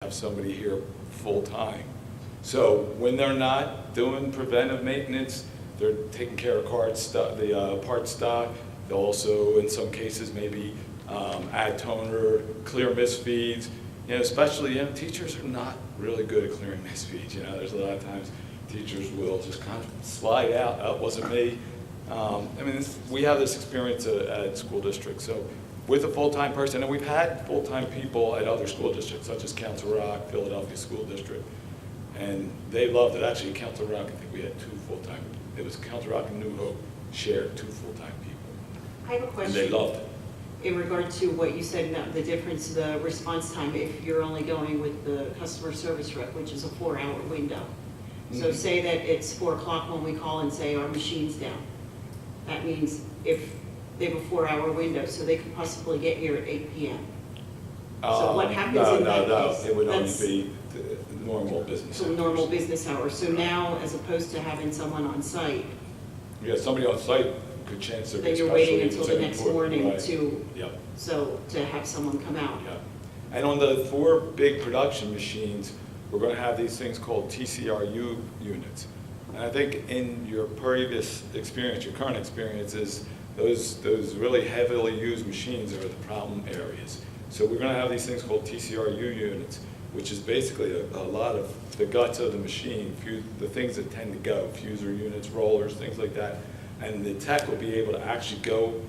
have somebody here full-time. So when they're not doing preventive maintenance, they're taking care of the part stock. They'll also, in some cases, maybe add toner, clear misfeeds. Especially, teachers are not really good at clearing misfeeds. There's a lot of times teachers will just kind of slide out. Oh, it wasn't me. We have this experience at school districts. So with a full-time person, and we've had full-time people at other school districts, such as Council Rock, Philadelphia School District, and they loved it. Actually, Council Rock, I think we had 2 full-time. It was Council Rock and New Hope shared 2 full-time people. I have a question. And they loved it. In regard to what you said, the difference, the response time, if you're only going with the customer service rep, which is a 4-hour window. So say that it's 4 o'clock when we call and say our machine's down. That means if they have a 4-hour window, so they could possibly get here at 8 p.m. So what happens in that case? It would only be the normal business hours. Normal business hours. So now, as opposed to having someone on site, Yeah, somebody on site could chance their. then you're waiting until the next morning right. to, Yep. so to have someone come out. Yeah. And on the 4 big production machines, we're going to have these things called TCRU units. And I think in your previous experience, your current experience is those really heavily used machines are the problem areas. So we're going to have these things called TCRU units, which is basically a lot of the guts of the machine, the things that tend to go, fuser units, rollers, things like that. And the tech will be able to actually go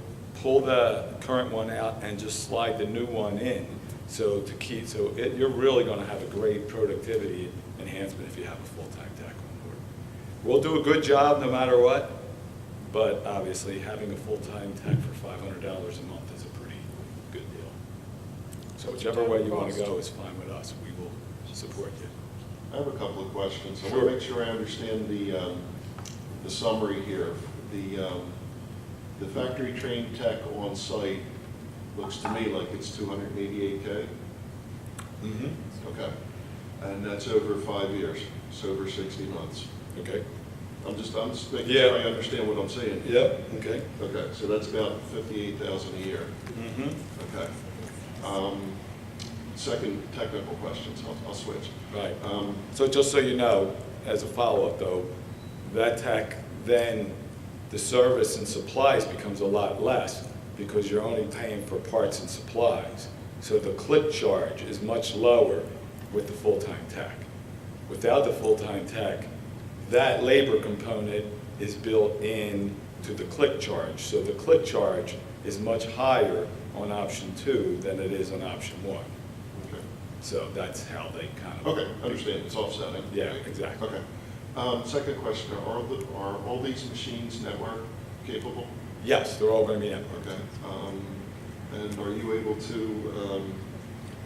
pull the current one out and just slide the new one in. So you're really going to have a great productivity enhancement if you have a full-time tech on board. We'll do a good job no matter what, but obviously having a full-time tech for $500 a month is a pretty good deal. So whichever way you want to go is fine with us. We will support you. I have a couple of questions. I Sure. want to make sure I understand the summary here. The factory trained tech on site looks to me like it's $288K. Mm-hmm. Okay. And that's over 5 years, so over 60 months. Okay. I'm just making Yeah. sure I understand what I'm saying. Yep. Okay. Okay, so that's about $58,000 a year. Mm-hmm. Okay. Second technical questions, I'll switch. Right. So just so you know, as a follow-up though, that tech, then the service and supplies becomes a lot less because you're only paying for parts and supplies. So the click charge is much lower with the full-time tech. Without the full-time tech, that labor component is built in to the click charge. So the click charge is much higher on option 2 than it is on option 1. Okay. So that's how they kind of. Okay, understand, it's offsetting. Yeah, exactly. Okay. Second question, are all these machines network capable? Yes, they're all going to be networked. Okay. And are you able to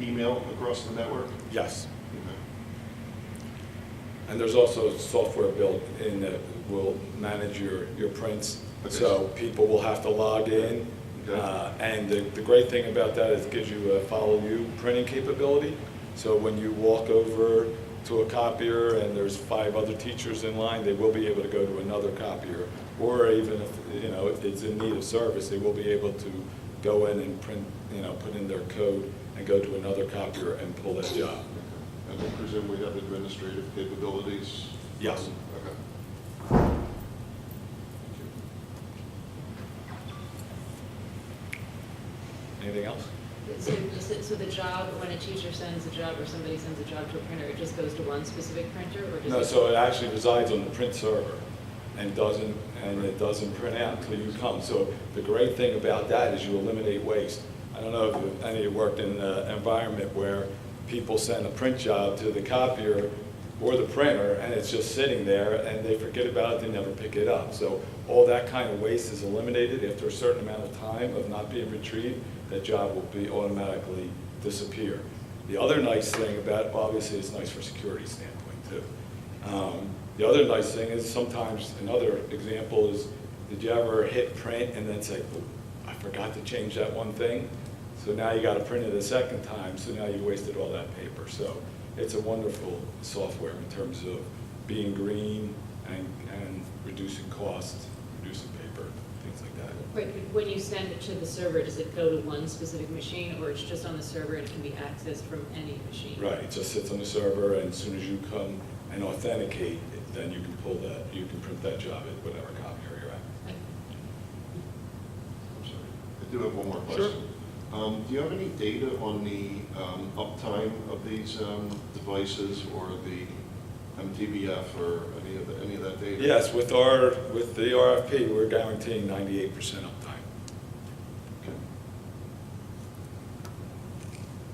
email across the network? Yes. Okay. And there's also software built in that will manage your prints. Okay. So people will have to log in. Okay. And the great thing about that is it gives you a follow you printing capability. So when you walk over to a copier and there's 5 other teachers in line, they will be able to go to another copier. Or even if it's in need of service, they will be able to go in and print, put in their code and go to another copier and pull that job. And I presume we have administrative capabilities? Yes. Okay. Anything else? So the job, when a teacher sends a job or somebody sends a job to a printer, it just goes to one specific printer, or does No, it? so it actually resides on the print server and it doesn't print out until you come. So the great thing about that is you eliminate waste. I don't know if any of you worked in an environment where people send a print job to the copier or the printer and it's just sitting there and they forget about it, they never pick it up. So all that kind of waste is eliminated after a certain amount of time of not being retrieved. That job will be automatically disappear. The other nice thing about it, obviously it's nice for security standpoint too. The other nice thing is sometimes, another example is, did you ever hit print and then say, oh, I forgot to change that one thing? So now you got to print it a second time, so now you wasted all that paper. So it's a wonderful software in terms of being green and reducing costs, reducing paper. things like that. Right, but when you send it to the server, does it go to one specific machine, or it's just on the server and can be accessed from any machine? Right, it just sits on the server, and as soon as you come and authenticate, then you can pull that, you can print that job at whatever copier you're at. Like, I'm sorry. I do have one more Sure. question. Do you have any data on the uptime of these devices or the MTBF or any of that data? Yes, with the RFP, we're guaranteeing 98% uptime. Okay.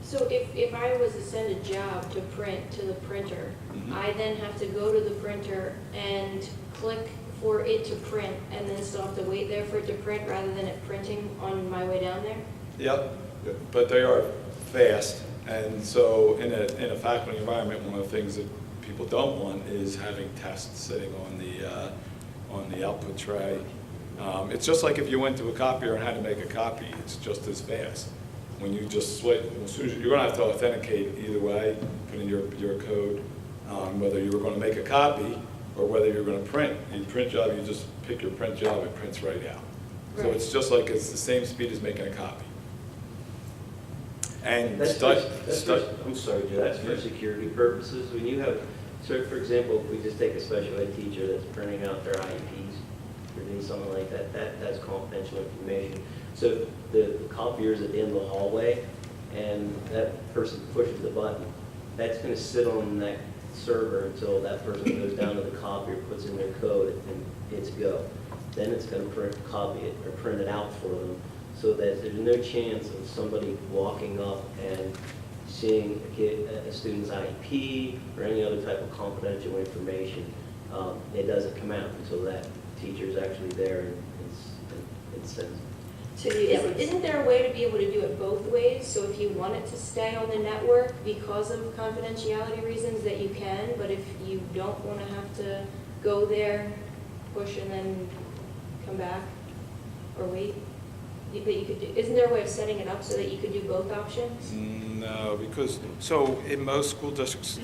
So if I was to send a job to print to the printer, Mhm. I then have to go to the printer and click for it to print, and then still have to wait there for it to print rather than it printing on my way down there? Yep, but they are fast, and so in a faculty environment, one of the things that people don't want is having tests sitting on the output tray. It's just like if you went to a copier and had to make a copy, it's just as fast. When you just switch, as soon as you're gonna have to authenticate either way, put in your code, whether you were gonna make a copy or whether you're gonna print. In print job, you just pick your print job, it prints right out. So Right. it's just like it's the same speed as making a copy. And That's stud, I'm sorry, Joe, that's for Yeah. security purposes. When you have, so for example, if we just take a special ed teacher that's printing out their IEPs or doing something like that, that's confidential information. So the copier's at the end of the hallway and that person pushes the button, that's gonna sit on that server until that person goes down to the copier, puts in their code, and it's go. Then it's gonna copy it or print it out for them, so that there's no chance of somebody walking up and seeing a student's IEP or any other type of confidential information. It doesn't come out until that teacher's actually there and sends it. So isn't there a way to be able to do it both ways? So if you want it to stay on the network because of confidentiality reasons, that you can, but if you don't want to have to go there, push and then come back or wait, that you could do, isn't there a way of setting it up so that you could do both options? no, because, so in most school districts,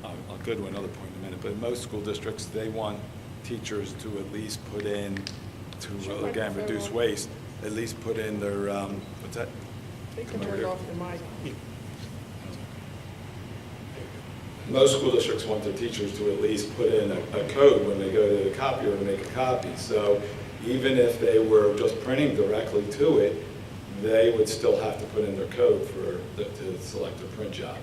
I'll go to another point in a minute, but in most school districts, they want teachers to at least put in, to, again, reduce waste, at least put in their, what's that? They can turn off the mic. Most school districts want their teachers to at least put in a code when they go to the copier to make a copy. So even if they were just printing directly to it, they would still have to put in their code to select a print job.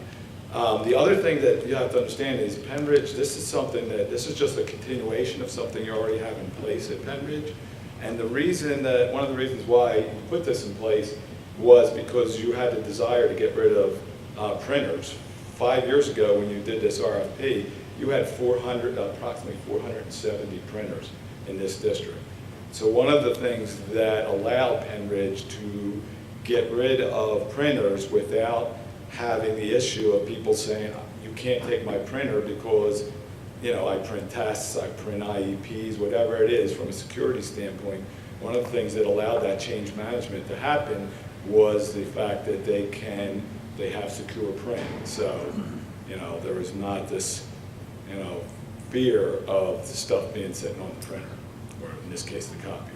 The other thing that you have to understand is Pennridge, this is just a continuation of something you already have in place at Pennridge. And one of the reasons why you put this in place was because you had the desire to get rid of printers. 5 years ago, when you did this RFP, you had approximately 470 printers in this district. So one of the things that allowed Pennridge to get rid of printers without having the issue of people saying, you can't take my printer because, you know, I print tests, I print IEPs, whatever it is from a security standpoint. One of the things that allowed that change management to happen was the fact that they have secure print. So, you know, there was not this, you know, fear of the stuff being sitting on the printer, or in this case, the copier.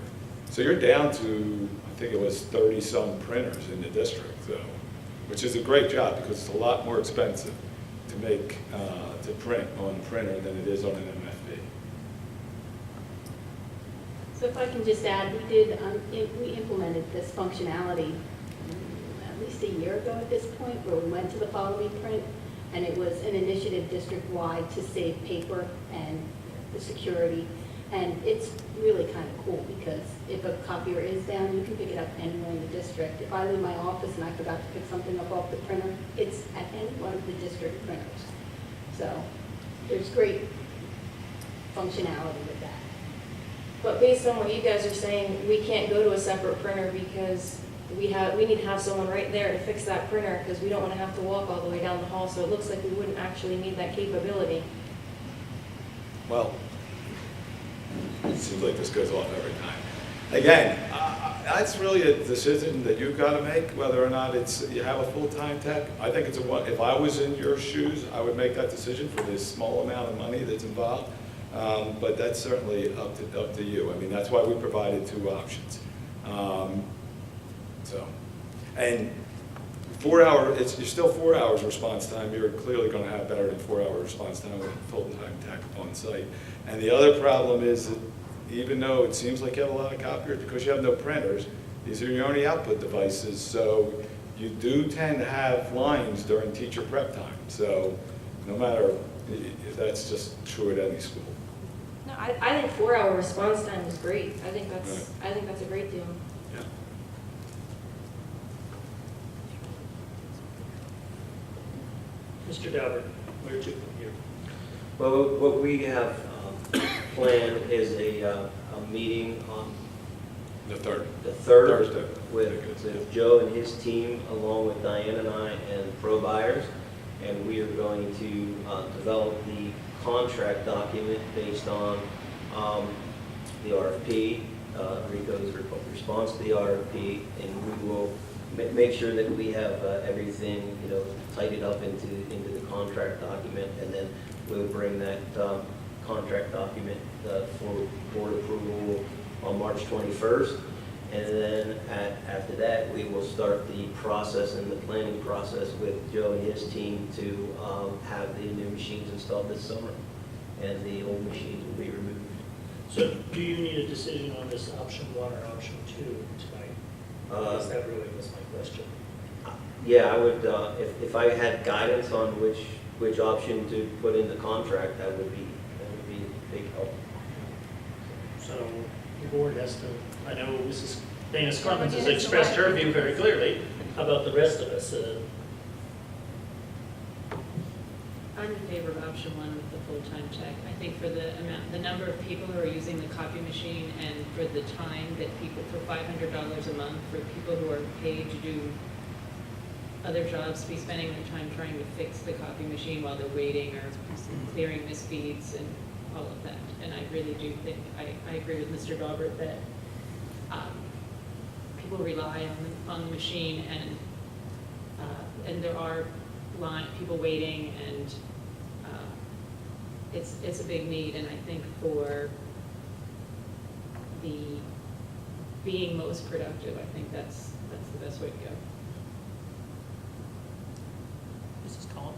So you're down to, I think it was 30-some printers in the district, so, which is a great job because it's a lot more expensive to make, to print on a printer than it is on an MFP. So if I can just add, we implemented this functionality at least a year ago at this point, where we went to the follow-me print, and it was an initiative district-wide to save paper and the security. And it's really kind of cool, because if a copier is down, you can pick it up anywhere in the district. If I leave my office and I forgot to pick something up off the printer, it's at any one of the district printers. So there's great functionality with that. But based on what you guys are saying, we can't go to a separate printer because we need to have someone right there to fix that printer, because we don't want to have to walk all the way down the hall, so it looks like we wouldn't actually need that capability. Well, it seems like this goes off every time. Again, that's really a decision that you've got to make, whether or not you have a full-time tech. I think if I was in your shoes, I would make that decision for this small amount of money that's involved. But that's certainly up to you. I mean, that's why we provided two options. So, and 4 hour, you're still 4 hours response time. You're clearly going to have better than 4 hour response time with full-time tech on site. And the other problem is that even though it seems like you have a lot of copiers, because you have no printers, these are your only output devices. So you do tend to have lines during teacher prep time. So no matter, that's just true at any school. No, I think 4 hour response time is great. I think that's a great deal. Yeah. Mr. Daubert, where to from here? Well, what we have planned is a meeting on The third. the 3rd Thursday. with Joe and his team, along with Diane and I and Pro Buyers. And we are going to develop the contract document based on the RFP, Rico's response to the RFP, and we will make sure that we have everything, tidied up into the contract document, and then we'll bring that contract document for board approval on March 21st. And then after that, we will start the process and the planning process with Joe and his team to have the new machines installed this summer, and the old machines will be removed. So do you need a decision on this option 1 or option 2 tonight? Because that really was my question. Yeah, I would, if I had guidance on which option to put in the contract, that would be a big help. So the board has to, I know Mrs. Dana Scarlett has expressed her view very clearly. How about the rest of us? I'm in favor of option 1 with the full-time tech. I think for the number of people who are using the copy machine, and for the time that people, for $500 a month, for people who are paid to do other jobs, to be spending their time trying to fix the copy machine while they're waiting or clearing misfeeds and all of that. And I really do think, I agree with Mr. Daubert that people rely on the machine, and there are people waiting, and it's a big need. And I think for the being most productive, I think that's the best way to go. Mrs. Comm?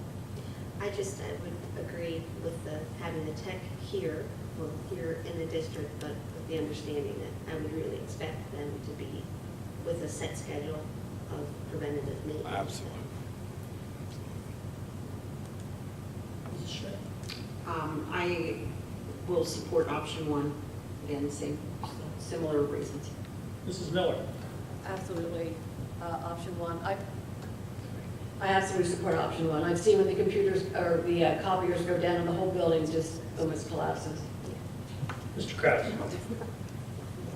I would agree with having the tech here, here in the district, but with the understanding that I would really expect them to be with a set schedule of preventative maintenance. Absolutely. Mrs. Schmidt? I will support option 1, again, similar reasons. Mrs. Miller? Absolutely, option 1. I absolutely support option 1. I've seen when the computers, or the copiers go down and the whole building just almost collapses. Mr. Kraus?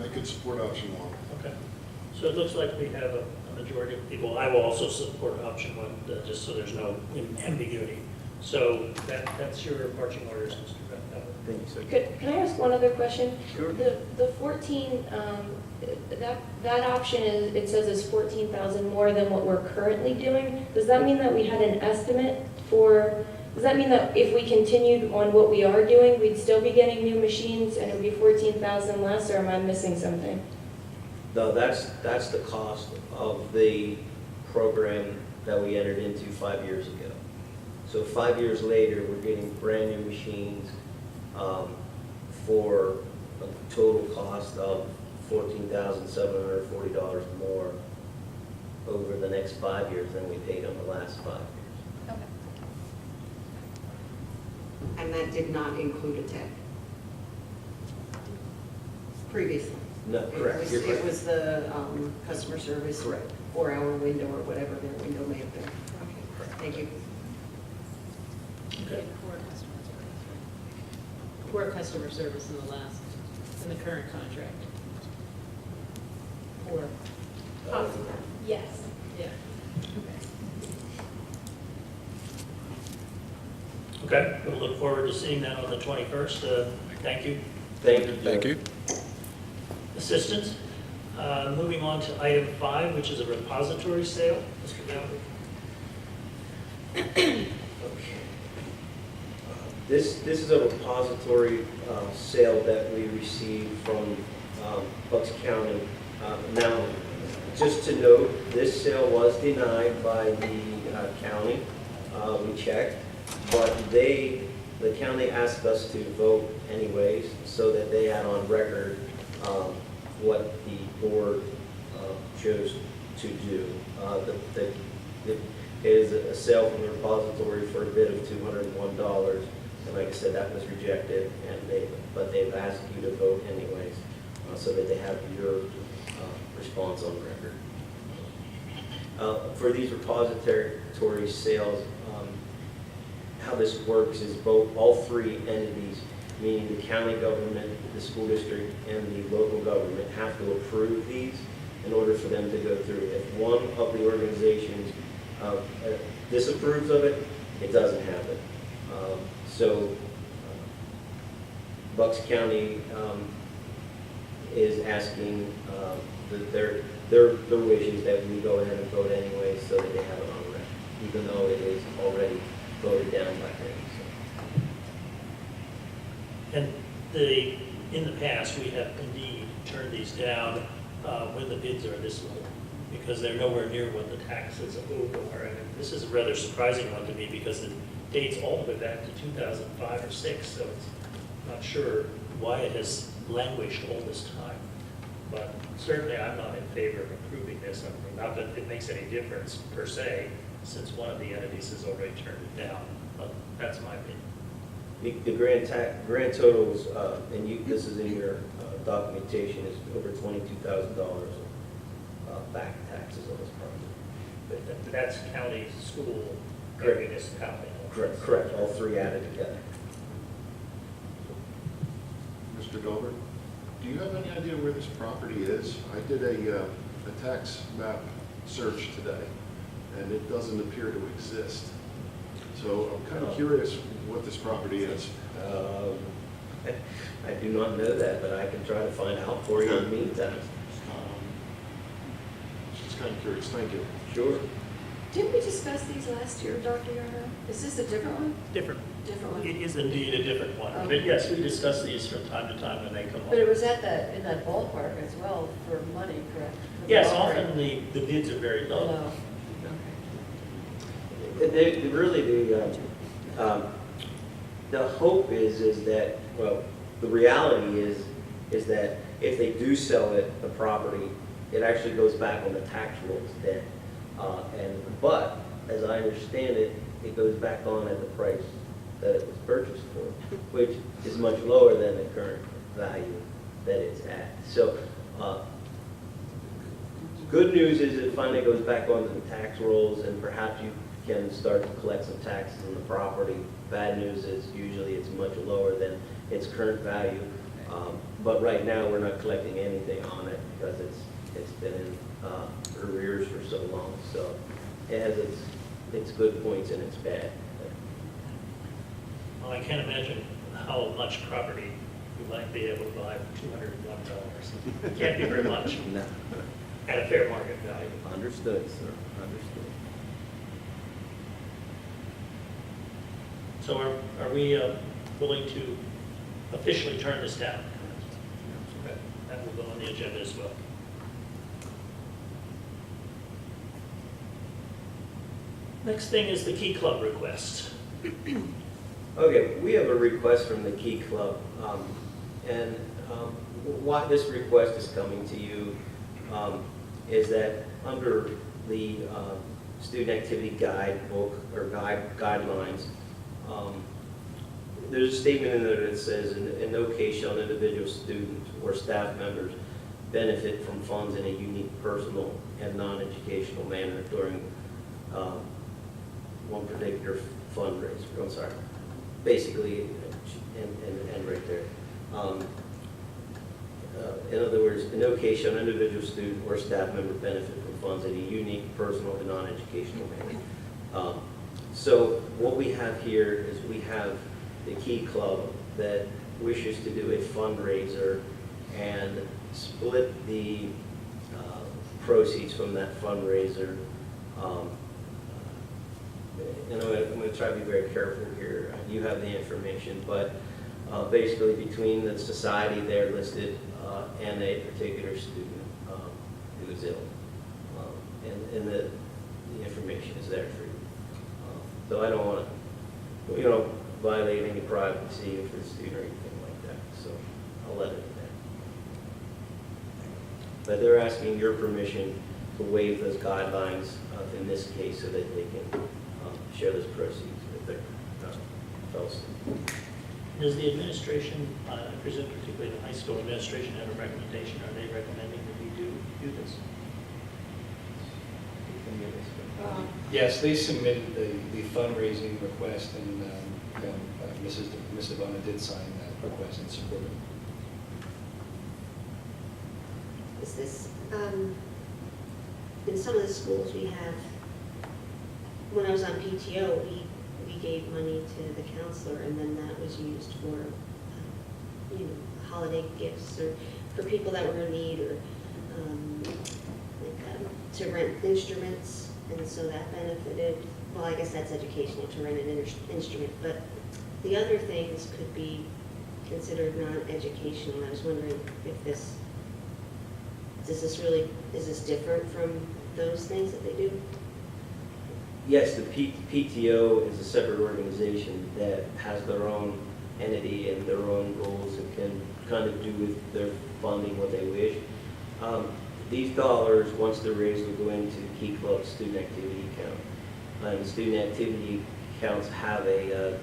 I could support option 1. Okay. So it looks like we have a majority of people. I will also support option 1, just so there's no ambiguity. So that's your marching orders, Mr. Kraus. Thank you, sir. Can I ask one other question? Sure. The 14, that option it says is 14,000 more than what we're currently doing. Does that mean that we had an estimate for, does that mean that if we continued on what we are doing, we'd still be getting new machines and it would be 14,000 less, or am I missing something? No, that's the cost of the program that we entered into 5 years ago. So 5 years later, we're getting brand new machines for a total cost of $14,740 more over the next 5 years than we paid on the last 5 years. Okay. And that did not include a tech previously. No, correct. You're It correct. was the customer service Correct. 4-hour window, or whatever their window may have been. Okay, thank you. Okay. Poor customer service in the current contract. Poor, Yes. yeah. Okay, we'll look forward to seeing that on the 21st. Thank you. Thank you. Thank you. Assistance. Moving on to item 5, which is a repository sale. Mr. Gallagher. Okay. This is a repository sale that we received from Bucks County. Now, just to note, this sale was denied by the county. We checked, but the county asked us to vote anyways, so that they had on record what the board chose to do. It is a sale from the repository for a bid of $201, and like I said, that was rejected, but they've asked you to vote anyways, so that they have your response on record. For these repository sales, how this works is all three entities, meaning the county government, the school district, and the local government, have to approve these in order for them to go through. If one of the organizations disapproves of it, it doesn't happen. So Bucks County is asking their wishes that we go ahead and vote anyway, so that they have it on record, even though it is already voted down by them. And in the past, we have indeed turned these down when the bids are this low, because they're nowhere near what the taxes are. And this is a rather surprising one to me, because it dates all the way back to 2005 or 6, so it's not sure why it has languished all this time. But certainly, I'm not in favor of approving this. I mean, not that it makes any difference per se, since one of the entities has already turned it down. But that's my opinion. The grand totals, and this is in your documentation, is over $22,000 back taxes on this project. But that's county, school, Correct. municipality. Correct, all three added together. Mr. Gilbert, do you have any idea where this property is? I did a tax map search today, and it doesn't appear to exist. So I'm kind of curious what this property is. I do not know that, but I can try to find out for you in the meantime. Just kind of curious. Thank you. Sure. Didn't we discuss these last year, Dr. Yarrow? Is this a different one? Different. Different one? It is indeed a different one. Okay. But yes, we discuss these from time to time when they come But it up. was in that ballpark as well for money, correct? For Yes, the offering. often the bids are very low. Low. The hope is that, well, the reality is that if they do sell it, the property, it actually goes back on the tax rolls then. But as I understand it, it goes back on at the price that it was purchased for, which is much lower than the current value that it's at. So, good news is it finally goes back onto the tax rolls, and perhaps you can start to collect some taxes on the property. Bad news is usually it's much lower than its current value. But right now, we're not collecting anything on it because it's been in arrears for so long. So it has its good points and its bad. Well, I can't imagine how much property you might be able to buy for $201. It can't be very much No. at a fair market value. Understood, sir. Understood. So are we willing to officially turn this down? Okay, that will go on the agenda as well. Next thing is the Key Club request. Okay, we have a request from the Key Club, and why this request is coming to you is that under the student activity guidebook or guidelines, there's a statement in there that says, in no case shall an individual student or staff members benefit from funds in a unique, personal, and non-educational manner during one particular fundraiser. I'm sorry. Basically, and right there. In other words, in no case shall an individual student or staff member benefit from funds in a unique, personal, and non-educational manner. So what we have here is we have the Key Club that wishes to do a fundraiser and split the and I'm going to try to be very careful here. You have the information, but basically between the society there listed and a particular student who is ill. And the information is there for you. So I don't want to, violate any privacy for the student or anything like that. So I'll let it at that. But they're asking your permission to waive those guidelines in this case so that they can share those proceeds with their fellow students. Does the administration, I presume particularly the high school administration, have a recommendation? Are they recommending that we do this? Yes, they submitted the fundraising request, and Ms. Ivana did sign that request and support it. Is this, in some of the schools we have, when I was on PTO, we gave money to the counselor, and then that was used for, holiday gifts, or for people that were in need, or to rent instruments, and so that benefited, well, I guess that's educational, to rent an instrument, but the other things could be considered non-educational. I was wondering if is this different from those things that they do? Yes, the PTO is a separate organization that has their own entity and their own rules and can kind of do with their funding what they wish. These dollars, once they're raised, will go into Key Club's student activity account. And student activity accounts have a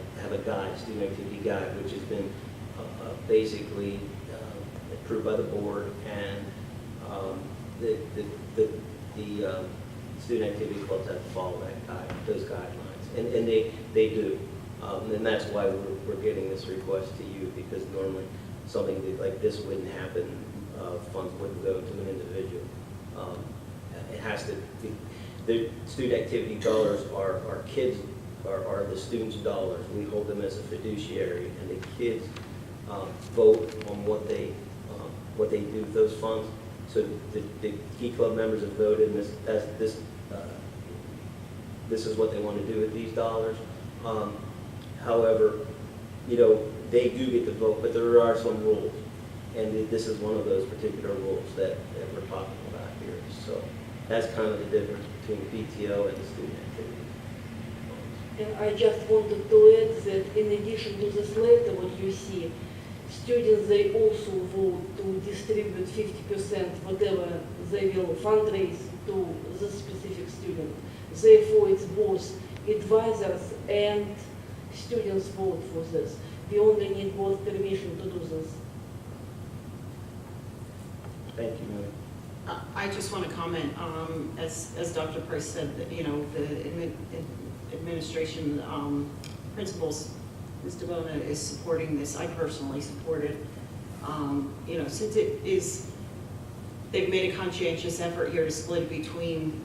guide, student activity guide, which has been basically approved by the board, and the student activity clubs have to follow those guidelines, and they do. And that's why we're getting this request to you, because normally something like this wouldn't happen. Funds wouldn't go to an individual. It has to be, the student activity dollars are the students' dollars. We hold them as a fiduciary, and the kids vote on what they do with those funds. So the Key Club members have voted, and this is what they want to do with these dollars. However, they do get to vote, but there are some rules. And this is one of those particular rules that we're talking about here. So that's kind of the difference between PTO and the student activity. And I just wanted to add that in addition to this letter, what you see, students, they also vote to distribute 50% whatever they will fundraise to the specific student. Therefore, it's both advisors and students vote for this. We only need both permission to do this. Thank you, Millie. I just want to comment, as Dr. Price said, that, the administration principals, Ms. DeBona is supporting this. I personally support it. Since they've made a conscientious effort here to split between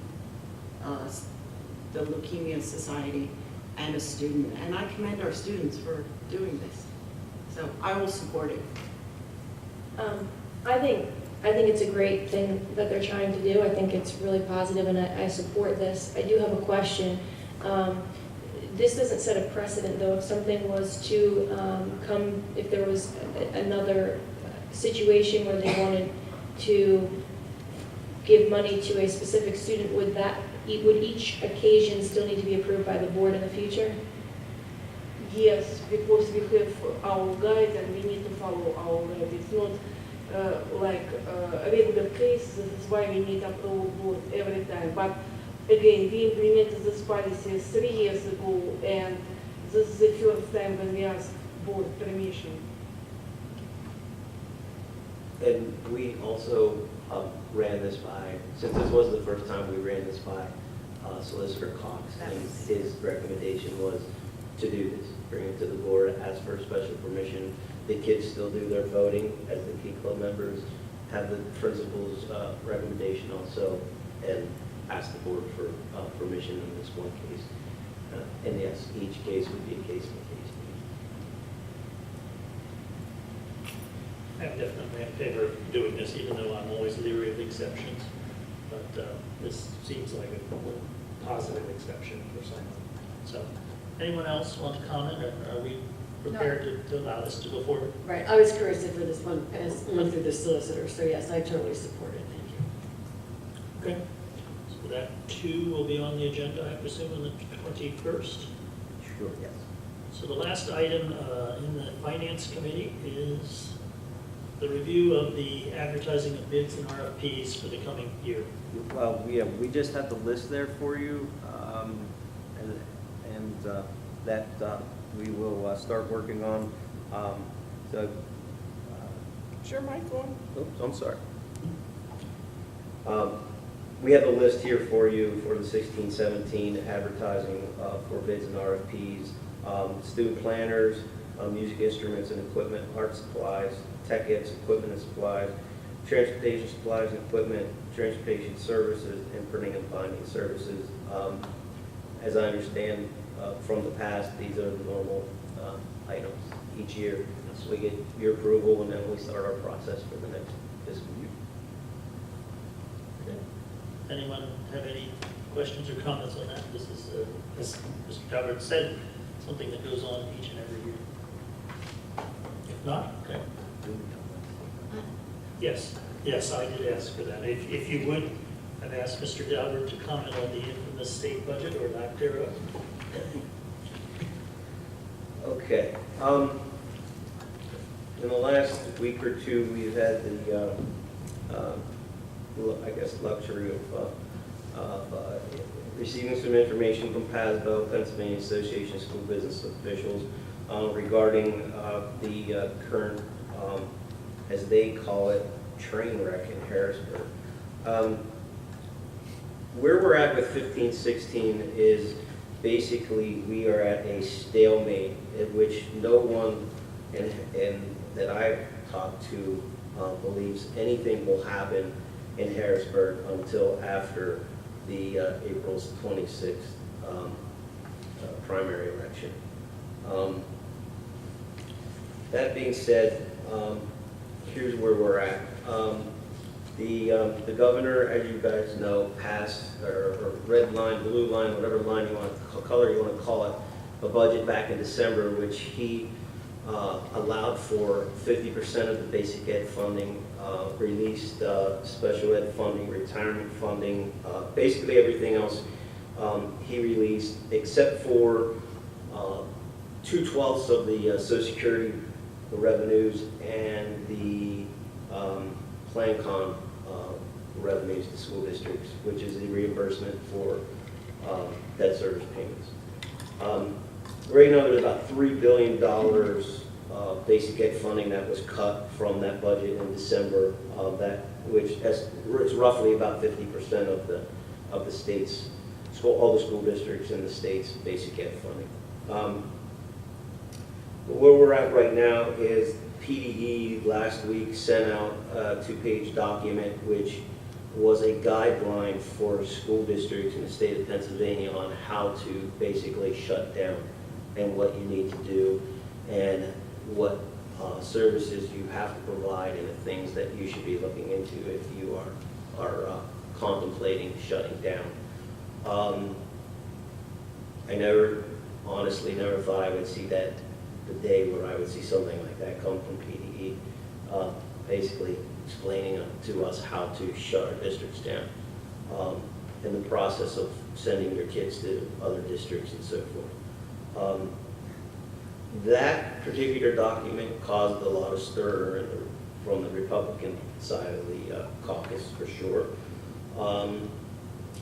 the Leukemia Society and a student, and I commend our students for doing this. So I will support it. I think it's a great thing that they're trying to do. I think it's really positive, and I support this. I do have a question. This doesn't set a precedent, though. If something was to come, if there was another situation where they wanted to give money to a specific student, would each occasion still need to be approved by the board in the future? Yes, because we have our guide and we need to follow our guide. It's not like a regular case. This is why we need approval board every time. But again, we implemented this policy 3 years ago, and this is the first time when we ask board permission. And we also ran this by, since this was the first time we ran this by Solicitor Cox, and his recommendation was to do this, bring it to the board, ask for special permission. The kids still do their voting as the Key Club members, have the principal's recommendation also, and ask the board for permission in this one case. And yes, each case would be a case-by-case. I'm definitely in favor of doing this, even though I'm always leery of exceptions. But this seems like a positive exception for someone. So, anyone else want to comment, or are we prepared to allow this to go forward? Right, I was curious if this one has went through the solicitor, so yes, I totally support it, thank you. Okay, so that too will be on the agenda, I presume, on the 21st. Sure, yes. So the last item in the Finance Committee is the review of the advertising of bids and RFPs for the coming year. Well, we just have the list there for you, and that we will start working on. So, Sure, Mike, go on. Oops, I'm sorry. We have the list here for you for the 16-17 advertising for bids and RFPs. Student planners, music instruments and equipment, art supplies, tech eds, equipment and supplies, transportation supplies and equipment, transportation services, and printing and binding services. As I understand from the past, these are the normal items each year. So we get your approval, and then we start our process for the next fiscal year. Okay. Anyone have any questions or comments on that? This is, as Mr. Calvert said, something that goes on each and every year. If not, okay. Yes, I did ask for that. If you would, I've asked Mr. Calvert to comment on the infamous state budget or lack thereof. Okay. In the last week or two, we've had the, I guess, luxury of receiving some information from PASBO, Pennsylvania Association of School Business Officials, regarding the current, as they call it, train wreck in Harrisburg. Where we're at with 15-16 is basically we are at a stalemate at which no one and that I've talked to believes anything will happen in Harrisburg until after the April 26th primary election. That being said, here's where we're at. The governor, as you guys know, passed, or red line, blue line, whatever line you want, color you want to call it, a budget back in December, which he allowed for 50% of the basic ed funding, released special ed funding, retirement funding, basically everything else he released, except for 2/12 of the Social Security revenues and the PlanCon revenues to school districts, which is the reimbursement for debt service payments. Right now, there's about $3 billion basic ed funding that was cut from that budget in December, which is roughly about 50% of the state's all the school districts in the state's basic ed funding. Where we're at right now is PDE last week sent out a 2-page document which was a guideline for school districts in the state of Pennsylvania on how to basically shut down and what you need to do and what services you have to provide and the things that you should be looking into if you are contemplating shutting down. I honestly never thought I would see that the day where I would see something like that come from PDE, basically explaining to us how to shut our districts down in the process of sending their kids to other districts and so forth. That particular document caused a lot of stir from the Republican side of the caucus, for sure.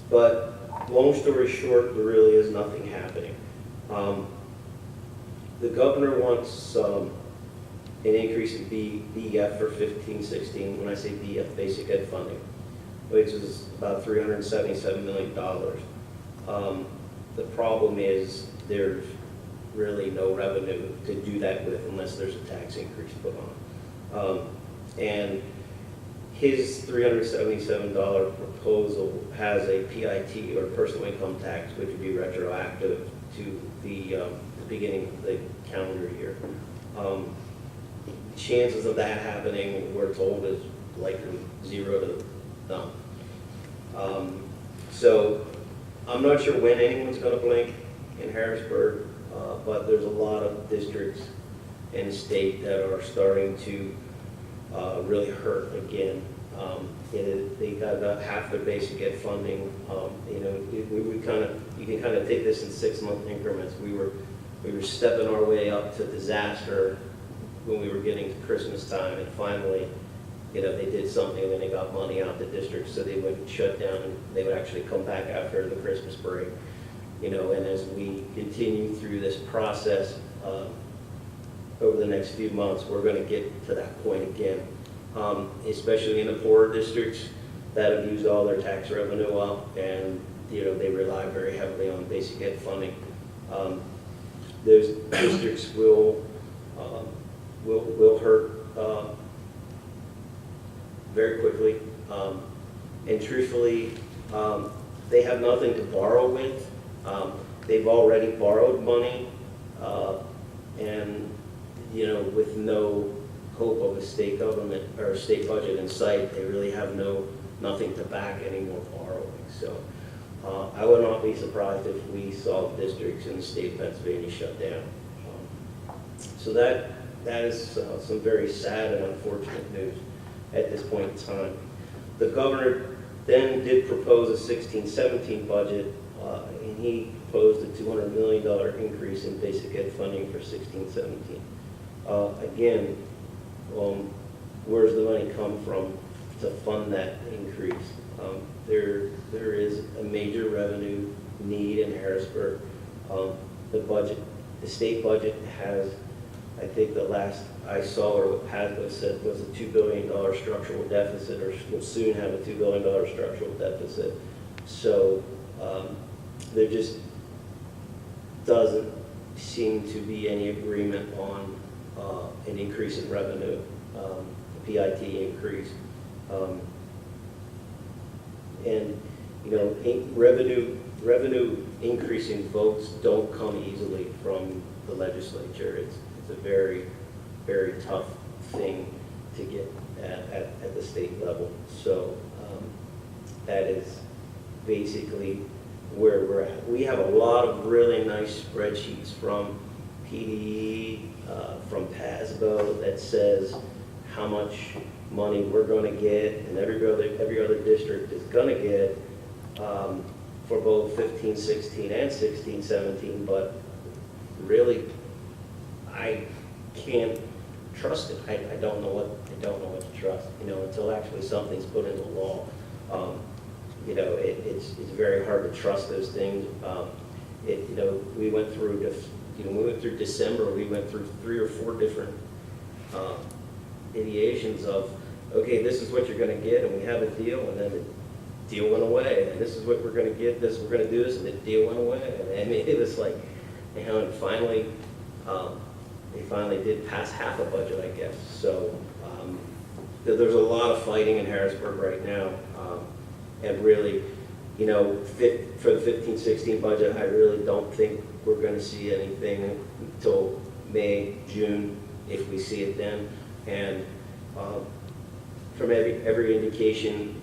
But long story short, there really is nothing happening. The governor wants an increase in BEF for 15-16. When I say BEF, basic ed funding, which is about $377 million. The problem is there's really no revenue to do that with unless there's a tax increase put on. And his $377 proposal has a PIT, or personal income tax, which would be retroactive to the beginning of the calendar year. Chances of that happening, we're told, is likely 0 to none. So I'm not sure when anyone's going to blink. in Harrisburg, but there's a lot of districts in the state that are starting to really hurt again. They got about half their basic ed funding. You can kind of take this in 6-month increments. We were stepping our way up to disaster when we were getting to Christmas time, and finally, they did something, and they got money out the district, so they wouldn't shut down, and they would actually come back after the Christmas break. And as we continue through this process over the next few months, we're going to get to that point again, especially in the poorer districts that have used all their tax revenue up, and they rely very heavily on basic ed funding. Those districts will hurt very quickly, and truthfully, they have nothing to borrow with. They've already borrowed money, and with no hope of a state government or a state budget in sight, they really have nothing to back any more borrowing. So I would not be surprised if we saw districts in the state of Pennsylvania shut down. So that is some very sad and unfortunate news at this point in time. The governor then did propose a 16-17 budget, and he proposed a $200 million increase in basic ed funding for 16-17. Again, where's the money come from to fund that increase? There is a major revenue need in Harrisburg. The state budget has, I think the last I saw or what Hasbro said was a $2 billion structural deficit, or will soon have a $2 billion structural deficit. So there just doesn't seem to be any agreement on an increase in revenue, a PIT increase. And revenue increasing votes don't come easily from the legislature. It's a very, very tough thing to get at the state level. So that is basically where we're at. We have a lot of really nice spreadsheets from PDE, from PASBO that says how much money we're going to get and every other district is going to get for both 15-16 and 16-17, but really I can't trust it. I don't know what to trust, until actually something's put into law. It's very hard to trust those things. We went through December, we went through 3 or 4 different ideations of, okay, this is what you're going to get, and we have a deal, and then the deal went away, and this is what we're going to get, this we're going to do this, and the deal went away. And it was like, and finally, they finally did pass half a budget, I guess. So there's a lot of fighting in Harrisburg right now, and really, for the 15-16 budget, I really don't think we're going to see anything until May, June, if we see it then. And from every indication,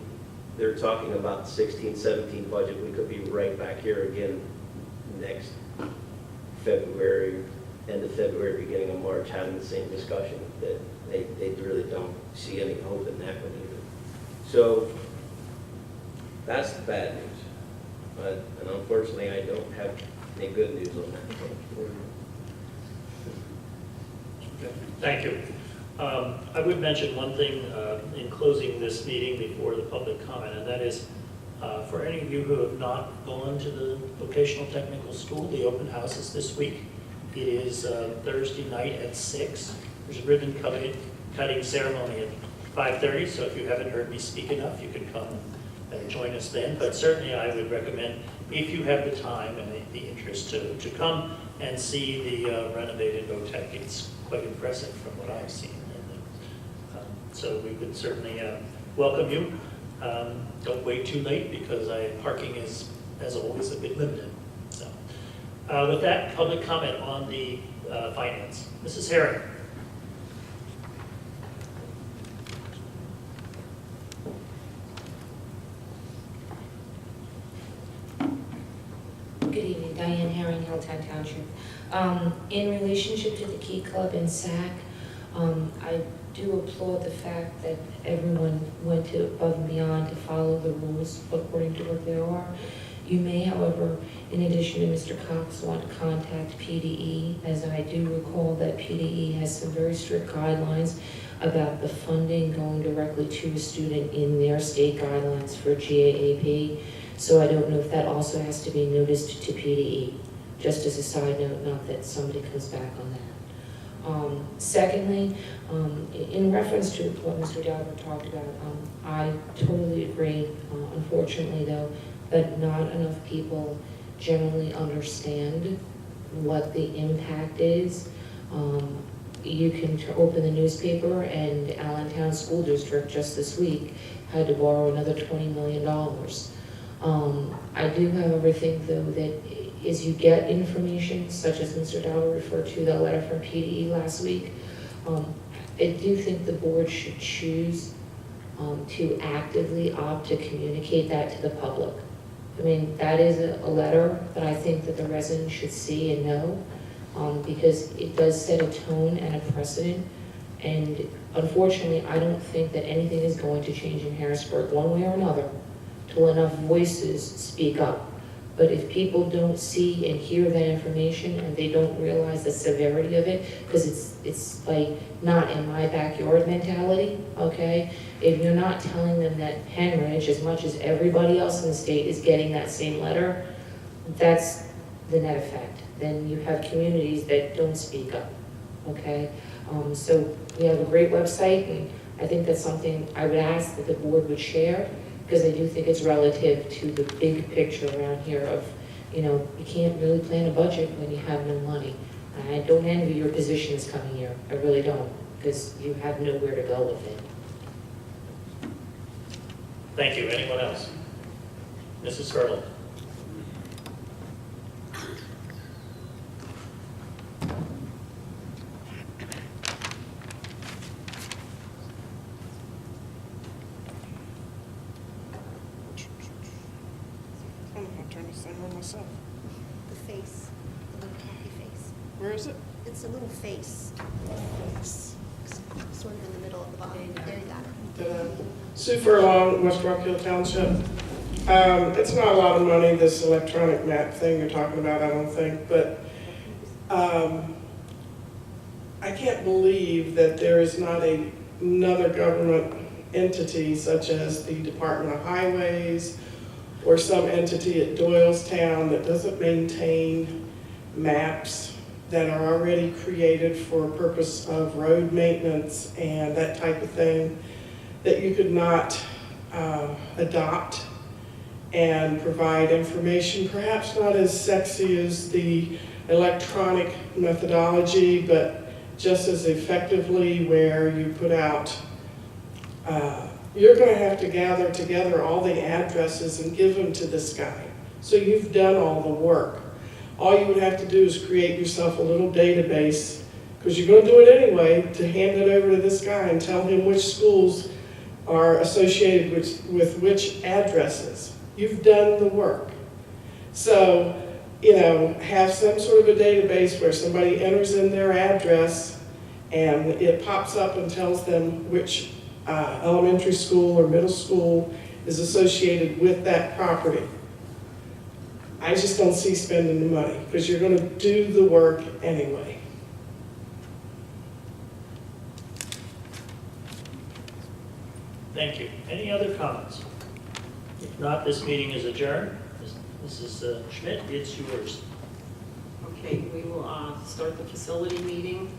they're talking about the 16-17 budget. We could be right back here again next February, end of February, beginning of March, having the same discussion, that they really don't see any hope in that one either. So that's the bad news. And unfortunately, I don't have any good news on that. Thank you. I would mention one thing in closing this meeting before the public comment, and that is, for any of you who have not gone to the vocational technical school, the open house is this week. It is Thursday night at 6. There's a ribbon cutting ceremony at 5:30, so if you haven't heard me speak enough, you can come and join us then. But certainly I would recommend, if you have the time and the interest, to come and see the renovated VOTEC. It's quite impressive from what I've seen. So we would certainly welcome you. Don't wait too late, because parking is, as always, a bit limited. So, with that, public comment on the finance. Mrs. Herring. Good evening, Diane Herring, Health Allentown Township. In relationship to the Key Club and SAC, I do applaud the fact that everyone went to above and beyond to follow the rules according to what there are. You may, however, in addition to Mr. Cox, want to contact PDE, as I do recall that PDE has some very strict guidelines about the funding going directly to a student in their state guidelines for GAAP. So I don't know if that also has to be noticed to PDE, just as a side note, not that somebody comes back on that. Secondly, in reference to what Mr. Dalbert talked about, I totally agree, unfortunately though, that not enough people generally understand what the impact is. You can open the newspaper, and Allentown School District just this week had to borrow another $20 million. I do, however, think though that as you get information, such as Mr. Dowell referred to the letter from PDE last week, I do think the board should choose to actively opt to communicate that to the public. I mean, that is a letter that I think that the residents should see and know, because it does set a tone and a precedent. And unfortunately, I don't think that anything is going to change in Harrisburg one way or another till enough voices speak up. But if people don't see and hear that information and they don't realize the severity of it, because it's like not in my backyard mentality, okay? If you're not telling them that Pennridge, as much as everybody else in the state is getting that same letter, that's the net effect. Then you have communities that don't speak up, okay? So we have a great website, and I think that's something I would ask that the board would share, because I do think it's relative to the big picture around here of, you know, you can't really plan a budget when you have no money. And I don't envy your position this coming year, I really don't, because you have nowhere to go with it. Thank you. Anyone else? Mrs. Hurdle. Myself. The face, the little coffee face. Where is it? It's a little face, sort of in the middle of the bottom. There you got it. Sue Furlong, West Rock Hill Township. It's not a lot of money, this electronic map thing you're talking about, I don't think, but I can't believe that there is not another government entity such as the Department of Highways or some entity at Doylestown that doesn't maintain maps that are already created for a purpose of road maintenance and that type of thing, that you could not adopt and provide information, perhaps not as sexy as the electronic methodology, but just as effectively, where you put out you're going to have to gather together all the addresses and give them to this guy. So you've done all the work. All you would have to do is create yourself a little database, because you're going to do it anyway, to hand it over to this guy and tell him which schools are associated with which addresses. You've done the work. So, you know, have some sort of a database where somebody enters in their address and it pops up and tells them which elementary school or middle school is associated with that property. I just don't see spending the money, because you're going to do the work anyway. Thank you. Any other comments? If not, this meeting is adjourned. Mrs. Schmidt, it's yours. Okay, we will start the facility meeting.